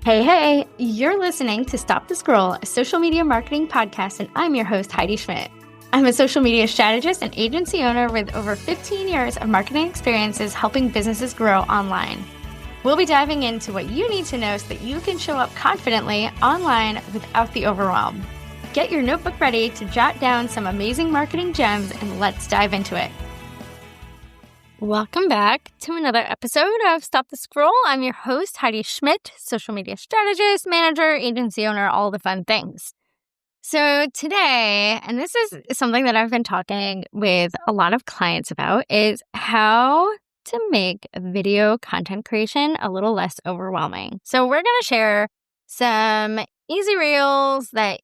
Hey, you're listening to Stop the Scroll, a social media marketing podcast, and I'm your host, Heidi Schmidt. I'm a social media strategist and agency owner with over 15 years of marketing experiences helping businesses grow online. We'll be diving into what you need to know so that you can show up confidently online without the overwhelm. Get your notebook ready to jot down some amazing marketing gems, and let's dive into it. Welcome back to another episode of Stop the Scroll. I'm your host, Heidi Schmidt, social media strategist, manager, agency owner, all the fun things. So today, and this is something that I've been talking with a lot of clients about, is how to make video content creation a little less overwhelming. So we're going to share some easy reels that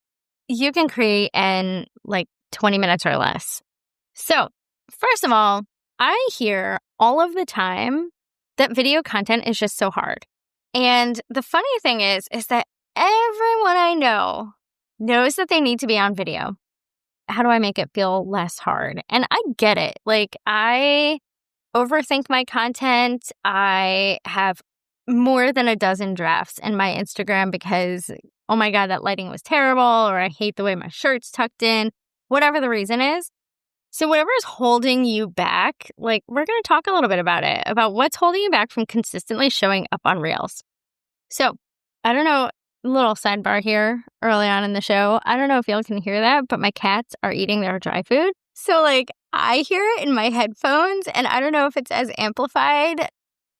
you can create in like 20 minutes or less. So first of all, I hear all of the time that video content is just so hard. And the funny thing is that everyone I know knows that they need to be on video. How do I make it feel less hard? And I get it. Like, I overthink my content. I have more than a dozen drafts in my Instagram because, oh my God, that lighting was terrible, or I hate the way my shirt's tucked in, whatever the reason is. So whatever is holding you back, like, we're going to talk a little bit about it, about what's holding you back from consistently showing up on Reels. So I don't know, little sidebar here early on in the show. I don't know if y'all can hear that, but my cats are eating their dry food. So like, I hear it in my headphones, and I don't know if it's as amplified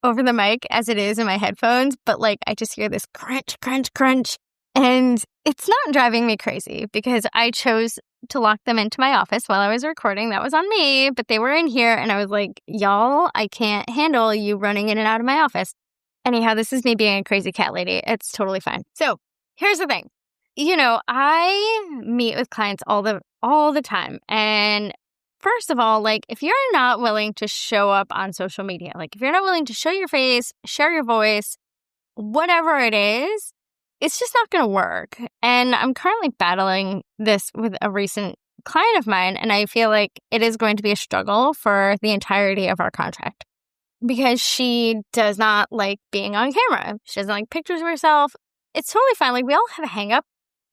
over the mic as it is in my headphones, but like, I just hear this crunch, crunch, crunch. And it's not driving me crazy because I chose to lock them into my office while I was recording. That was on me, but they were in here, and I was like, y'all, I can't handle you running in and out of my office. Anyhow, this is me being a crazy cat lady. It's totally fine. So here's the thing. I meet with clients all the time. And first of all, like, if you're not willing to show up on social media, like if you're not willing to show your face, share your voice, whatever it is, it's just not going to work. And I'm currently battling this with a recent client of mine, and I feel like it is going to be a struggle for the entirety of our contract because she does not like being on camera. She doesn't like pictures of herself. It's totally fine. Like, we all have a hang up.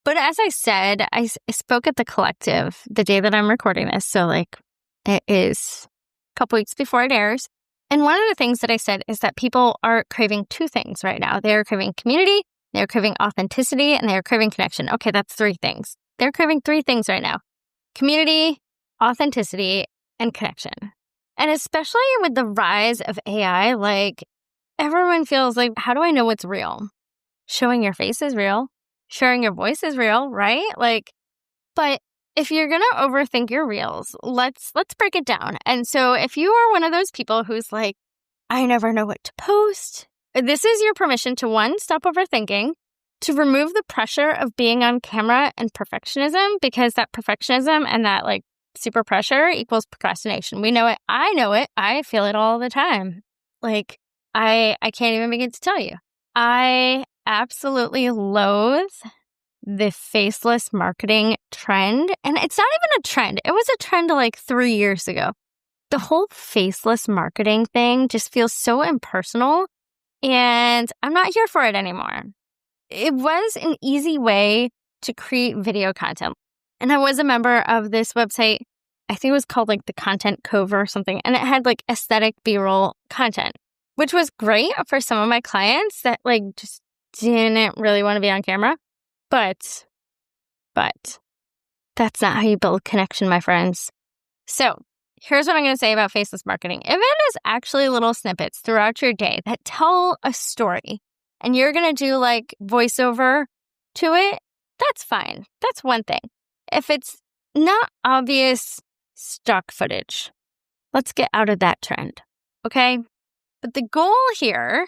But as I said, I spoke at the collective the day that I'm recording this. So like, it is a couple weeks before it airs. And one of the things that I said is that people are craving two things right now. They are craving community, they're craving authenticity, and they're craving connection. Okay, that's three things. They're craving three things right now: community, authenticity, and connection. And especially with the rise of AI, like, everyone feels like, how do I know what's real? Showing your face is real. Sharing your voice is real, right? Like, but if you're going to overthink your reels, let's break it down. And so if you are one of those people who's like, I never know what to post, this is your permission to, one, stop overthinking, to remove the pressure of being on camera and perfectionism, because that perfectionism and that like super pressure equals procrastination. We know it. I know it. I feel it all the time. Like, I can't even begin to tell you. I absolutely loathe the faceless marketing trend. And it's not even a trend. It was a trend like 3 years ago. The whole faceless marketing thing just feels so impersonal. And I'm not here for it anymore. It was an easy way to create video content. And I was a member of this website. I think it was called like the Content Cove or something. And it had like aesthetic B-roll content, which was great for some of my clients that like just didn't really want to be on camera. But that's not how you build connection, my friends. So here's what I'm going to say about faceless marketing. If it is actually little snippets throughout your day that tell a story, and you're going to do like voiceover to it, that's fine. That's one thing. If it's not obvious stock footage, let's get out of that trend, okay? But the goal here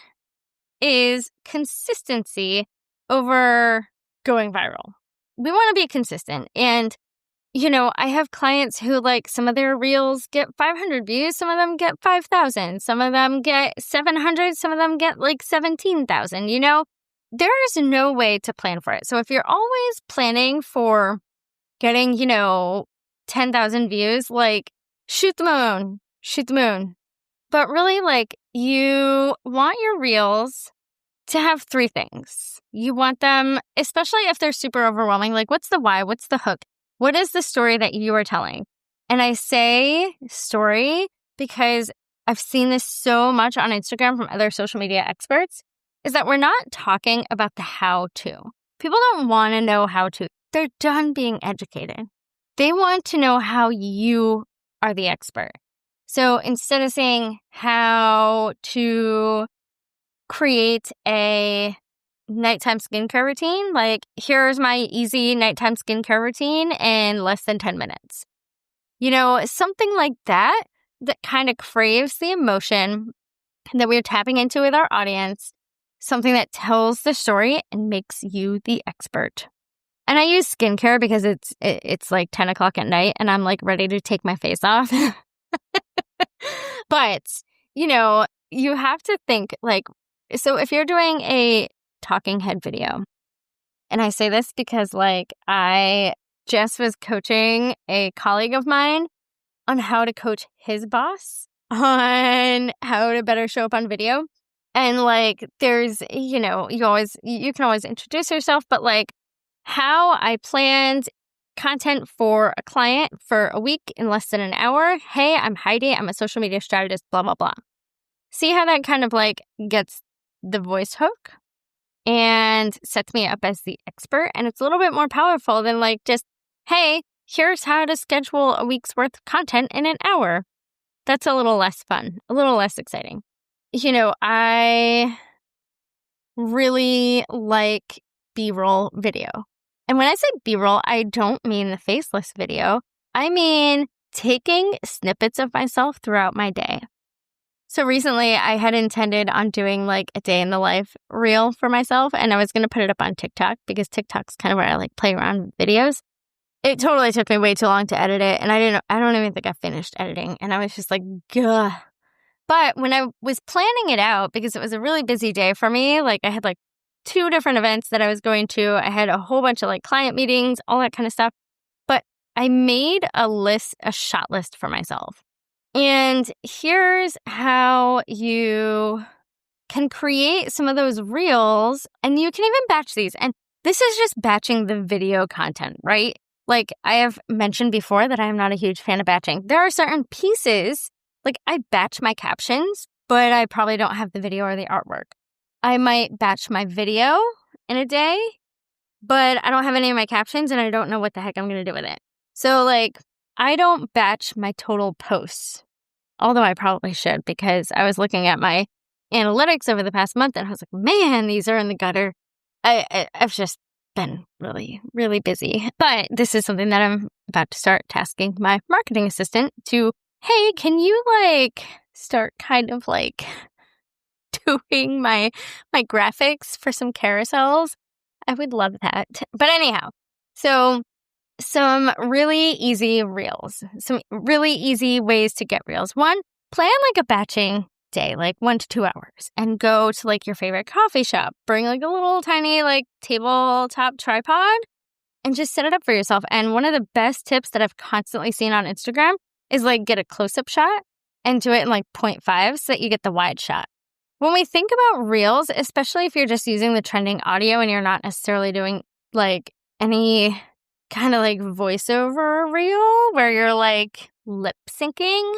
is consistency over going viral. We want to be consistent. And, I have clients who, like, some of their reels get 500 views, some of them get 5,000, some of them get 700, some of them get like 17,000. There is no way to plan for it. So if you're always planning for getting, 10,000 views, like, shoot the moon. But really, like, you want your reels to have three things. You want them, especially if they're super overwhelming, like what's the why? What's the hook? What is the story that you are telling? And I say story because I've seen this so much on Instagram from other social media experts, is that we're not talking about the how-to. People don't want to know how to. They're done being educated. They want to know how you are the expert. So instead of saying how to create a nighttime skincare routine, like here's my easy nighttime skincare routine in less than 10 minutes. Something like that kind of craves the emotion that we're tapping into with our audience, something that tells the story and makes you the expert. And I use skincare because it's like 10 o'clock at night and I'm like ready to take my face off. But, you have to think like, so if you're doing a talking head video, and I say this because like I just was coaching a colleague of mine on how to coach his boss on how to better show up on video. And like, there's, you can always introduce yourself, but like how I planned content for a client for a week in less than an hour. Hey, I'm Heidi. I'm a social media strategist, blah, blah, blah. See how that kind of like gets the voice hook and sets me up as the expert. And it's a little bit more powerful than like just, hey, here's how to schedule a week's worth of content in an hour. That's a little less fun, a little less exciting. I really like B-roll video. And when I say B-roll, I don't mean the faceless video. I mean taking snippets of myself throughout my day. So recently I had intended on doing like a day in the life reel for myself, and I was going to put it up on TikTok because TikTok's kind of where I like play around with videos. It totally took me way too long to edit it, and I don't even think I finished editing, and I was just like, gah. But when I was planning it out, because it was a really busy day for me, like I had like 2 different events that I was going to, I had a whole bunch of like client meetings, all that kind of stuff. But I made a shot list for myself. And here's how you can create some of those reels, and you can even batch these. And this is just batching the video content, right? Like I have mentioned before that I am not a huge fan of batching. There are certain pieces, like I batch my captions, but I probably don't have the video or the artwork. I might batch my video in a day, but I don't have any of my captions and I don't know what the heck I'm going to do with it. So like I don't batch my total posts, although I probably should, because I was looking at my analytics over the past month and I was like, man, these are in the gutter. I've just been really, really busy. But this is something that I'm about to start tasking my marketing assistant to, hey, can you like start kind of like doing my graphics for some carousels? I would love that. But anyhow, so some really easy reels, some really easy ways to get reels. One, plan like a batching day, like 1 to 2 hours, and go to like your favorite coffee shop. Bring like a little tiny like tabletop tripod and just set it up for yourself. And one of the best tips that I've constantly seen on Instagram is like get a close-up shot and do it in like 0.5 so that you get the wide shot. When we think about reels, especially if you're just using the trending audio and you're not necessarily doing like any kind of like voiceover reel where you're like lip syncing,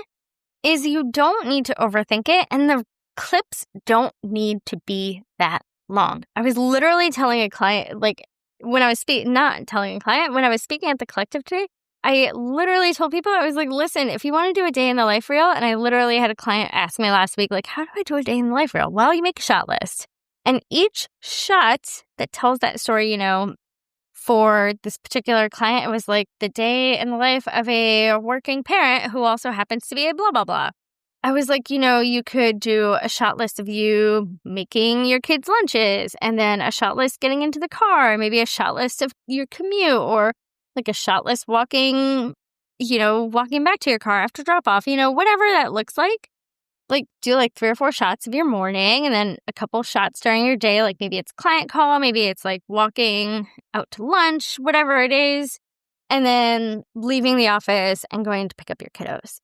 is you don't need to overthink it, and the clips don't need to be that long. I was literally telling a client, like when I was not telling a client, when I was speaking at the collective today, I literally told people, I was like, listen, if you want to do a day in the life reel, and I literally had a client ask me last week, like, how do I do a day in the life reel? Well, you make a shot list. And each shot that tells that story, for this particular client, it was like the day in the life of a working parent who also happens to be a blah, blah, blah. I was like, you could do a shot list of you making your kids' lunches, and then a shot list getting into the car, maybe a shot list of your commute, or like a shot list walking back to your car after drop off, whatever that looks like. Like do like 3 or 4 shots of your morning and then a couple shots during your day. Like maybe it's client call, maybe it's like walking out to lunch, whatever it is. And then leaving the office and going to pick up your kiddos.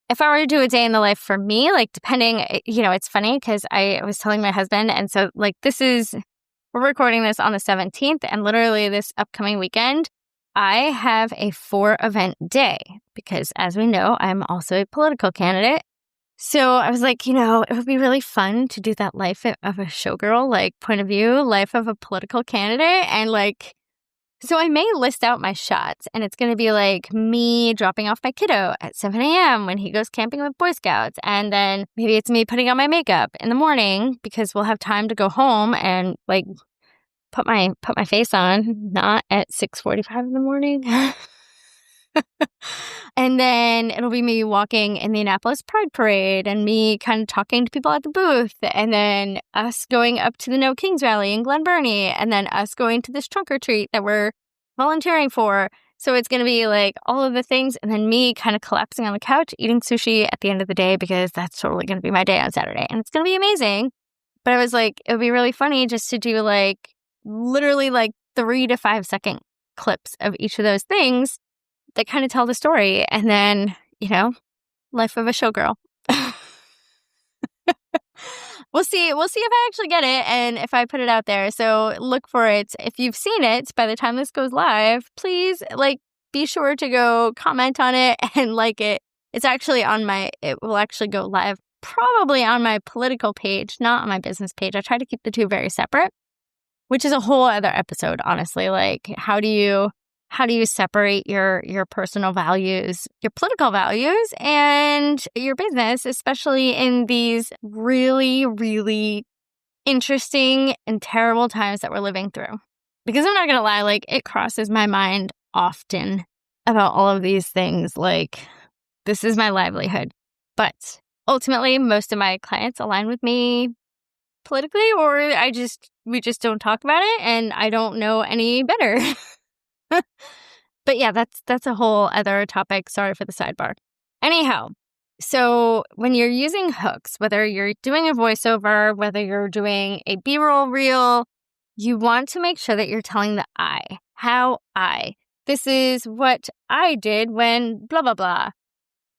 if I were to do a day in the life for me, like depending, it's funny because I was telling my husband, and so like we're recording this on the 17th, and literally this upcoming weekend, I have a 4-event day because, as we know, I'm also a political candidate. So I was like, it would be really fun to do that life of a showgirl, like point of view, life of a political candidate. And like, so I may list out my shots, and it's going to be like me dropping off my kiddo at 7 a.m. when he goes camping with Boy Scouts. And then maybe it's me putting on my makeup in the morning because we'll have time to go home and like put my face on, not at 6:45 in the morning. And then it'll be me walking in the Annapolis Pride Parade and me kind of talking to people at the booth, and then us going up to the No Kings rally in Glen Burnie, and then us going to this trunk or treat that we're volunteering for. So it's going to be like all of the things, and then me kind of collapsing on the couch, eating sushi at the end of the day because that's totally going to be my day on Saturday. And it's going to be amazing. But I was like, it would be really funny just to do like literally like 3 to 5 second clips of each of those things that kind of tell the story. And then, life of a showgirl. We'll see if I actually get it and if I put it out there. So look for it. If you've seen it by the time this goes live, please be sure to go comment on it and like it. It will actually go live probably on my political page, not on my business page. I try to keep the two very separate, which is a whole other episode, honestly. Like, how do you separate your personal values, your political values, and your business, especially in these really, really interesting and terrible times that we're living through? Because I'm not going to lie, like, it crosses my mind often about all of these things. Like, this is my livelihood. But ultimately, most of my clients align with me politically, or we just don't talk about it, and I don't know any better. But yeah, that's a whole other topic. Sorry for the sidebar. Anyhow, so when you're using hooks, whether you're doing a voiceover, whether you're doing a B-roll reel, you want to make sure that you're telling the I. How I. This is what I did when blah, blah, blah.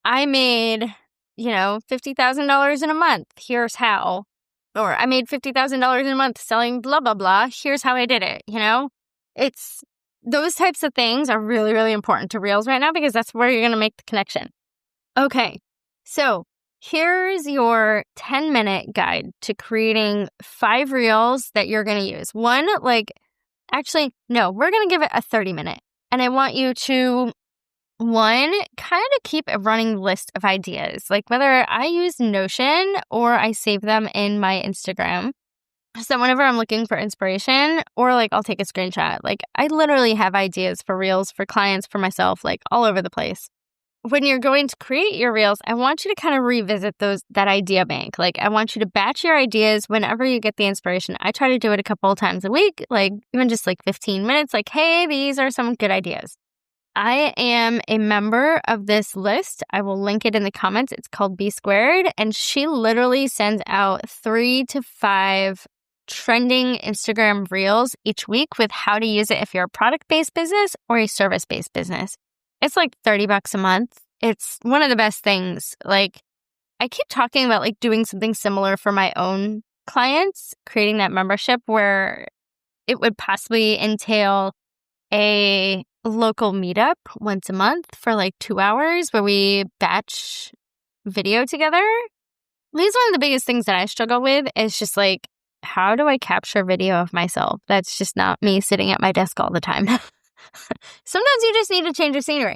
I made, $50,000 in a month. Here's how. Or I made $50,000 in a month selling blah, blah, blah. Here's how I did it, It's those types of things are really, really important to Reels right now because that's where you're going to make the connection. Okay, so here's your 10-minute guide to creating 5 Reels that you're going to use. We're going to give it a 30-minute. And I want you to, kind of keep a running list of ideas. Like whether I use Notion or I save them in my Instagram. So whenever I'm looking for inspiration, or I'll take a screenshot. I literally have ideas for Reels, for clients, for myself, all over the place. When you're going to create your Reels, I want you to kind of revisit that idea bank. I want you to batch your ideas whenever you get the inspiration. I try to do it a couple of times a week, even just 15 minutes. Hey, these are some good ideas. I am a member of this list. I will link it in the comments. It's called B Squared, and she literally sends out 3 to 5 trending Instagram Reels each week with how to use it if you're a product-based business or a service-based business. It's $30 a month. It's one of the best things. I keep talking about doing something similar for my own clients, creating that membership where it would possibly entail a local meetup once a month for 2 hours where we batch video together. This is one of the biggest things that I struggle with is just how do I capture video of myself? That's just not me sitting at my desk all the time. Sometimes you just need to change your scenery.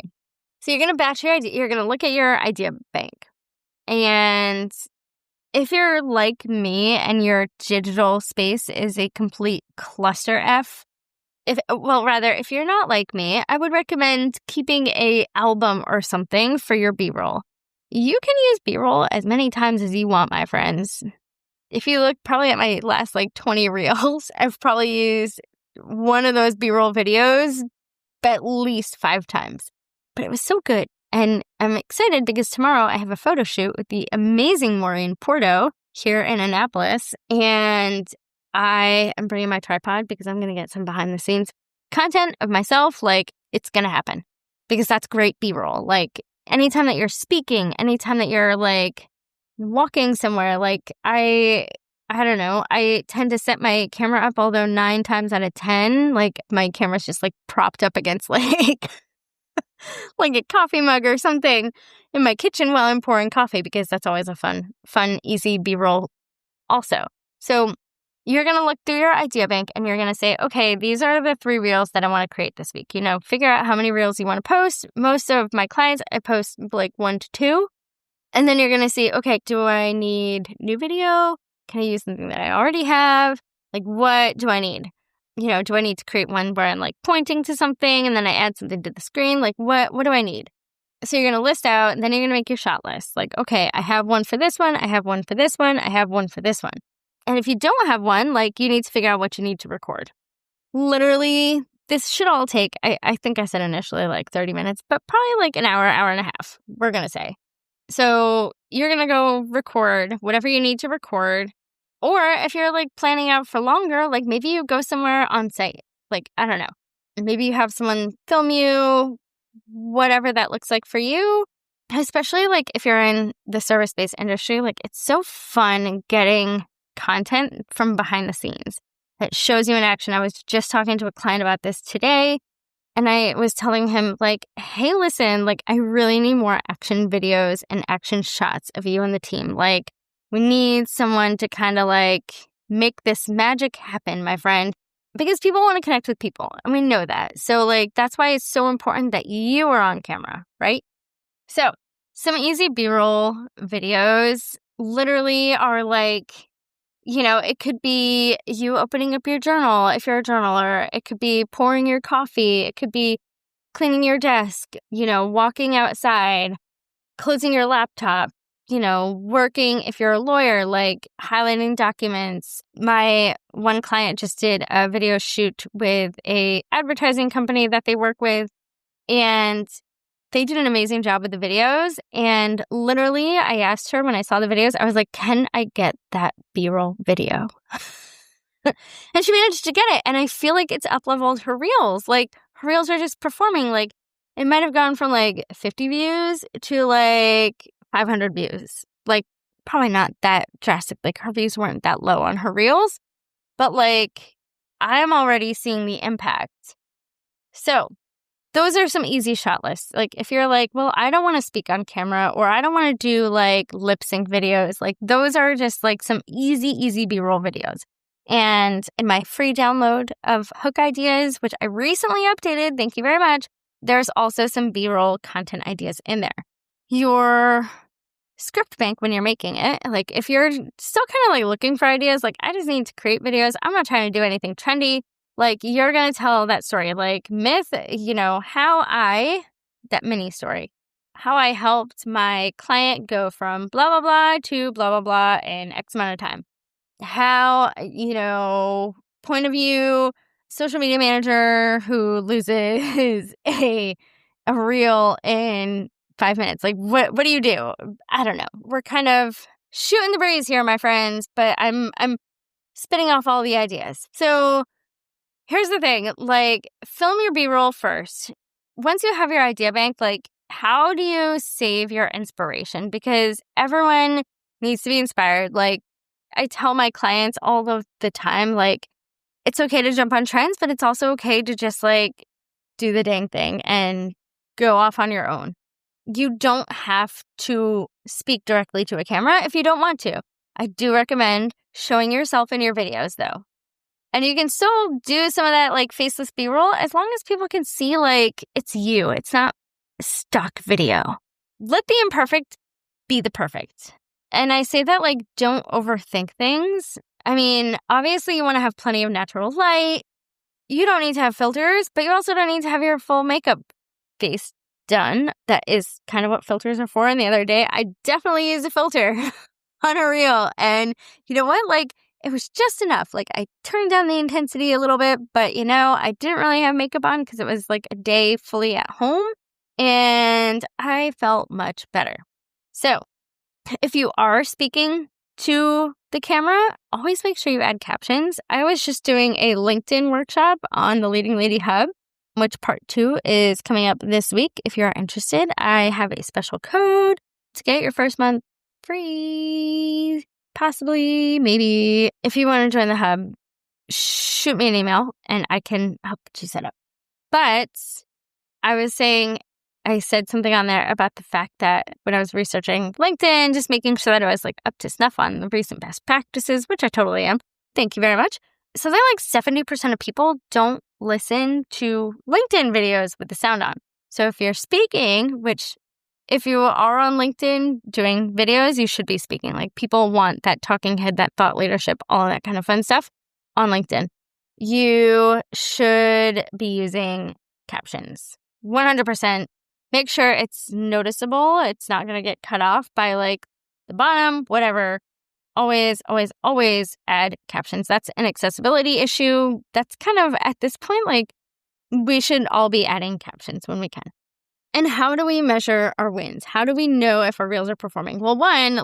So you're going to batch your idea. You're going to look at your idea bank. And if you're like me and your digital space is a complete cluster F, if you're not like me, I would recommend keeping a album or something for your B-roll. You can use B-roll as many times as you want, my friends. If you look probably at my last 20 Reels, I've probably used one of those B-roll videos at least 5 times. But it was so good. And I'm excited because tomorrow I have a photo shoot with the amazing Maureen Porto here in Annapolis. And I am bringing my tripod because I'm going to get some behind the scenes content of myself. It's going to happen because that's great B-roll. anytime that you're speaking, anytime that you're like walking somewhere, like I don't know, I tend to set my camera up, although 9 times out of 10, like my camera's just like propped up against like like a coffee mug or something in my kitchen while I'm pouring coffee, because that's always a fun, easy B-roll also. So you're going to look through your idea bank and you're going to say, okay, these are the 3 reels that I want to create this week. Figure out how many reels you want to post. Most of my clients, I post like 1 to 2. And then you're going to see, okay, do I need new video? Can I use something that I already have? Like, what do I need? Do I need to create one where I'm like pointing to something and then I add something to the screen? Like, what do I need? So you're going to list out, and then you're going to make your shot list. Like, okay, I have one for this one. I have one for this one. I have one for this one. And if you don't have one, like, you need to figure out what you need to record. Literally, this should all take, I think I said initially like 30 minutes, but probably like an hour, hour and a half, we're going to say. So you're going to go record whatever you need to record. Or if you're like planning out for longer, like maybe you go somewhere on site. Like, I don't know. Maybe you have someone film you, whatever that looks like for you. Especially like if you're in the service-based industry, like it's so fun getting content from behind the scenes that shows you in action. I was just talking to a client about this today, and I was telling him like, hey, listen, like I really need more action videos and action shots of you and the team. Like we need someone to kind of like make this magic happen, my friend, because people want to connect with people and we know that. So like that's why it's so important that you are on camera, right? So some easy B-roll videos literally are like, it could be you opening up your journal if you're a journaler. It could be pouring your coffee. It could be cleaning your desk, walking outside, closing your laptop, working if you're a lawyer, like highlighting documents. My one client just did a video shoot with a advertising company that they work with, and they did an amazing job with the videos. And literally, I asked her when I saw the videos, I was like, can I get that B-roll video? And she managed to get it. And I feel like it's up-leveled her reels. Like, her reels are just performing. Like, it might have gone from like 50 views to like 500 views. Like, probably not that drastic. Like, her views weren't that low on her reels. But like, I'm already seeing the impact. So those are some easy shot lists. Like if you're like, well, I don't want to speak on camera, or I don't want to do like lip sync videos, like those are just like some easy B-roll videos. And in my free download of Hook Ideas, which I recently updated, thank you very much, there's also some B-roll content ideas in there. Your script bank when you're making it, like if you're still kind of like looking for ideas, like I just need to create videos, I'm not trying to do anything trendy. Like, you're going to tell that story, like myth, that mini story, how I helped my client go from blah, blah, blah to blah, blah, blah in X amount of time. How, point of view, social media manager who loses a reel in 5 minutes. Like, what do you do? I don't know. We're kind of shooting the breeze here, my friends, but I'm spitting off all the ideas. So here's the thing, like, film your B-roll first. Once you have your idea bank, like, how do you save your inspiration? Because everyone needs to be inspired. Like, I tell my clients all of the time, like, it's okay to jump on trends, but it's also okay to just, like, do the dang thing and go off on your own. You don't have to speak directly to a camera if you don't want to. I do recommend showing yourself in your videos, though. And you can still do some of that like faceless B-roll as long as people can see like it's you. It's not stock video. Let the imperfect be the perfect. And I say that like don't overthink things. I mean, obviously you want to have plenty of natural light. You don't need to have filters, but you also don't need to have your full makeup face done. That is kind of what filters are for. And the other day, I definitely used a filter on a reel. And you know what? Like, it was just enough. Like, I turned down the intensity a little bit, but, I didn't really have makeup on because it was like a day fully at home, and I felt much better. So, if you are speaking to the camera, always make sure you add captions. I was just doing a LinkedIn workshop on the Leading Lady Hub, which part 2 is coming up this week. If you're interested, I have a special code to get your first month free, possibly, maybe. If you want to join the hub, shoot me an email and I can help get you set up. But I said something on there about the fact that when I was researching LinkedIn, just making sure that I was up to snuff on the recent best practices, which I totally am. Thank you very much. Something like 70% of people don't listen to LinkedIn videos with the sound on. So if you're speaking, which if you are on LinkedIn doing videos, you should be speaking. People want that talking head, that thought leadership, all that kind of fun stuff on LinkedIn. You should be using captions. 100%. Make sure it's noticeable. It's not going to get cut off by the bottom, whatever. Always, always, always add captions. That's an accessibility issue. That's kind of at this point, we should all be adding captions when we can. And how do we measure our wins? How do we know if our reels are performing? Well, one,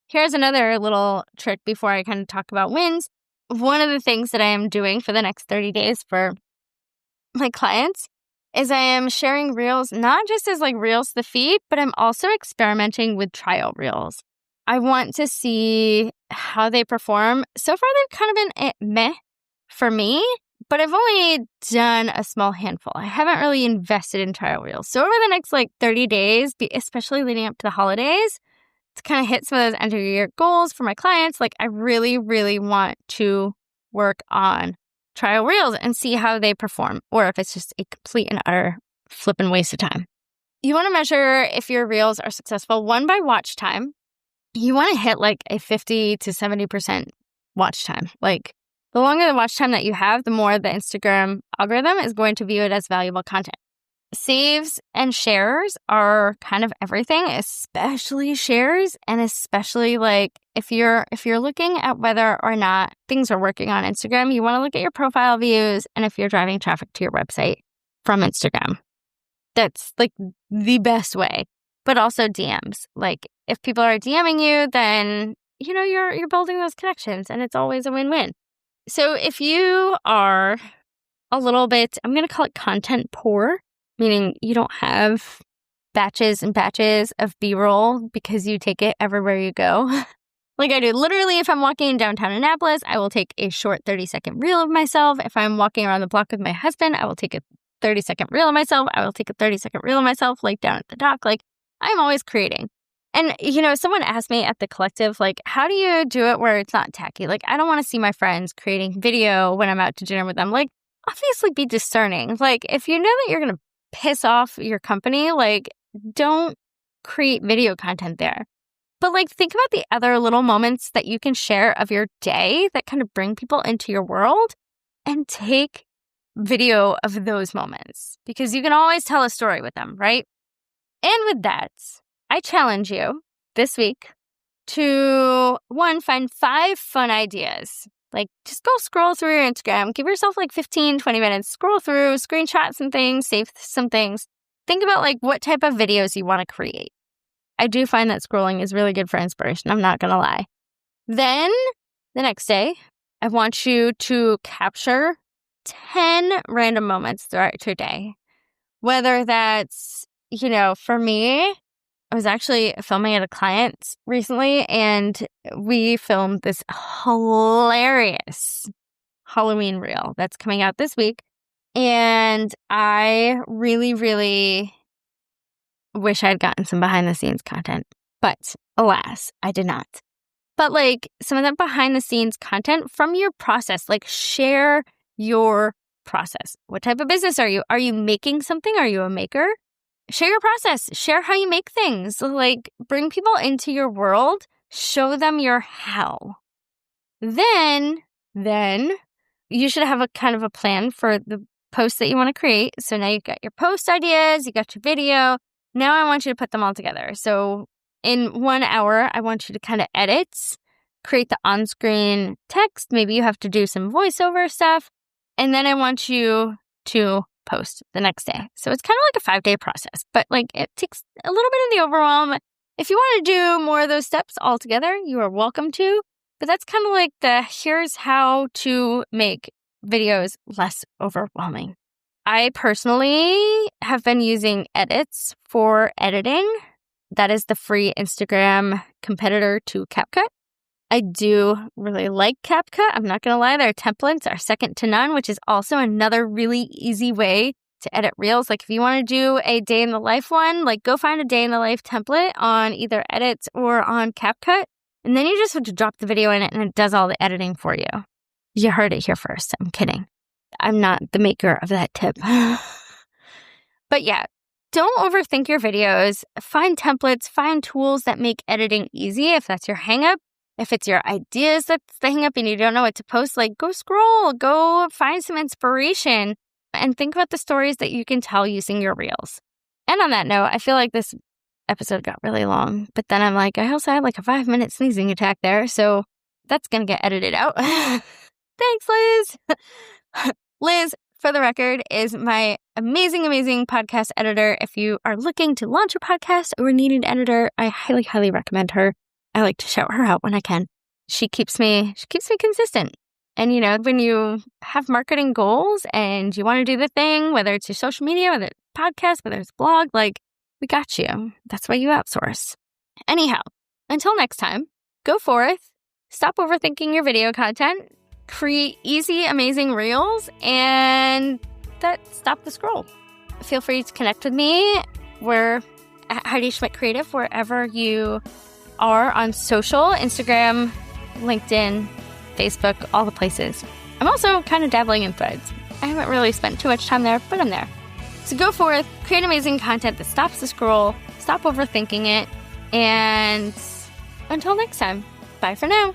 here's another little trick before I kind of talk about wins. One of the things that I am doing for the next 30 days for my clients is I am sharing reels, not just as reels to the feed, but I'm also experimenting with trial reels. I want to see how they perform. So far, they've kind of been meh for me, but I've only done a small handful. I haven't really invested in trial reels. So over the next 30 days, especially leading up to the holidays, to kind of hit some of those end of year goals for my clients, I really, really want to work on trial reels and see how they perform, or if it's just a complete and utter flippin' waste of time. You want to measure if your reels are successful, one, by watch time. You want to hit a 50 to 70% watch time. The longer the watch time that you have, the more the Instagram algorithm is going to view it as valuable content. Saves and shares are kind of everything, especially shares, and especially if you're looking at whether or not things are working on Instagram, you want to look at your profile views and if you're driving traffic to your website from Instagram. That's the best way. But also DMs. If people are DMing you, then you're building those connections and it's always a win-win. So if you are a little bit, I'm going to call it content poor, meaning you don't have batches and batches of B-roll because you take it everywhere you go. I do. Literally, if I'm walking in downtown Annapolis, I will take a short 30-second reel of myself. If I'm walking around the block with my husband, I will take a 30-second reel of myself. I will take a 30-second reel of myself, down at the dock. I'm always creating. And, someone asked me at the collective, how do you do it where it's not tacky? I don't want to see my friends creating video when I'm out to dinner with them. Obviously be discerning. If you know that you're going to piss off your company, don't create video content there. But think about the other little moments that you can share of your day that kind of bring people into your world, and take video of those moments, because you can always tell a story with them, right? And with that, I challenge you this week to, one, find 5 fun ideas. Just go scroll through your Instagram. Give yourself 15, 20 minutes. Scroll through, screenshot some things, save some things. Think about what type of videos you want to create. I do find that scrolling is really good for inspiration. I'm not going to lie. Then the next day, I want you to capture 10 random moments throughout your day. Whether that's, for me, I was actually filming at a client recently, and we filmed this hilarious Halloween reel that's coming out this week. And I really, really wish I'd gotten some behind the scenes content, but alas, I did not. But some of that behind the scenes content from your process, share your process. What type of business are you? Are you making something? Are you a maker? Share your process. Share how you make things. Bring people into your world. Show them your how. Then you should have a kind of a plan for the posts that you want to create. So now you've got your post ideas, you got your video. Now I want you to put them all together. So in 1 hour, I want you to kind of edit, create the on-screen text. Maybe you have to do some voiceover stuff. And then I want you to post the next day. So it's kind of a 5-day process, but it takes a little bit of the overwhelm. If you want to do more of those steps all together, you are welcome to. But that's kind of here's how to make videos less overwhelming. I personally have been using Edits for editing. That is the free Instagram competitor to CapCut. I do really like CapCut. I'm not going to lie, their templates are second to none, which is also another really easy way to edit reels. Like if you want to do a day in the life one, like go find a day in the life template on either Edits or on CapCut. And then you just have to drop the video in it and it does all the editing for you. You heard it here first. I'm kidding. I'm not the maker of that tip. But yeah, don't overthink your videos. Find templates, find tools that make editing easy if that's your hang up. If it's your ideas that's the hang up and you don't know what to post, like go scroll, go find some inspiration and think about the stories that you can tell using your reels. And on that note, I feel like this episode got really long, but then I'm like, I also had like a 5-minute sneezing attack there, so that's going to get edited out. Thanks, Liz. Liz, for the record, is my amazing, amazing podcast editor. If you are looking to launch a podcast or need an editor, I highly, highly recommend her. I like to shout her out when I can. She keeps me consistent. And, you know, when you have marketing goals and you want to do the thing, whether it's your social media, whether it's podcast, whether it's blog, like, we got you. That's why you outsource. Anyhow, until next time, go forth, stop overthinking your video content, create easy, amazing reels, and stop the scroll. Feel free to connect with me. We're at Heidi Schmidt Creative, wherever you are on social, Instagram, LinkedIn, Facebook, all the places. I'm also kind of dabbling in Threads. I haven't really spent too much time there, but I'm there. So go forth, create amazing content that stops the scroll, stop overthinking it, and until next time, bye for now.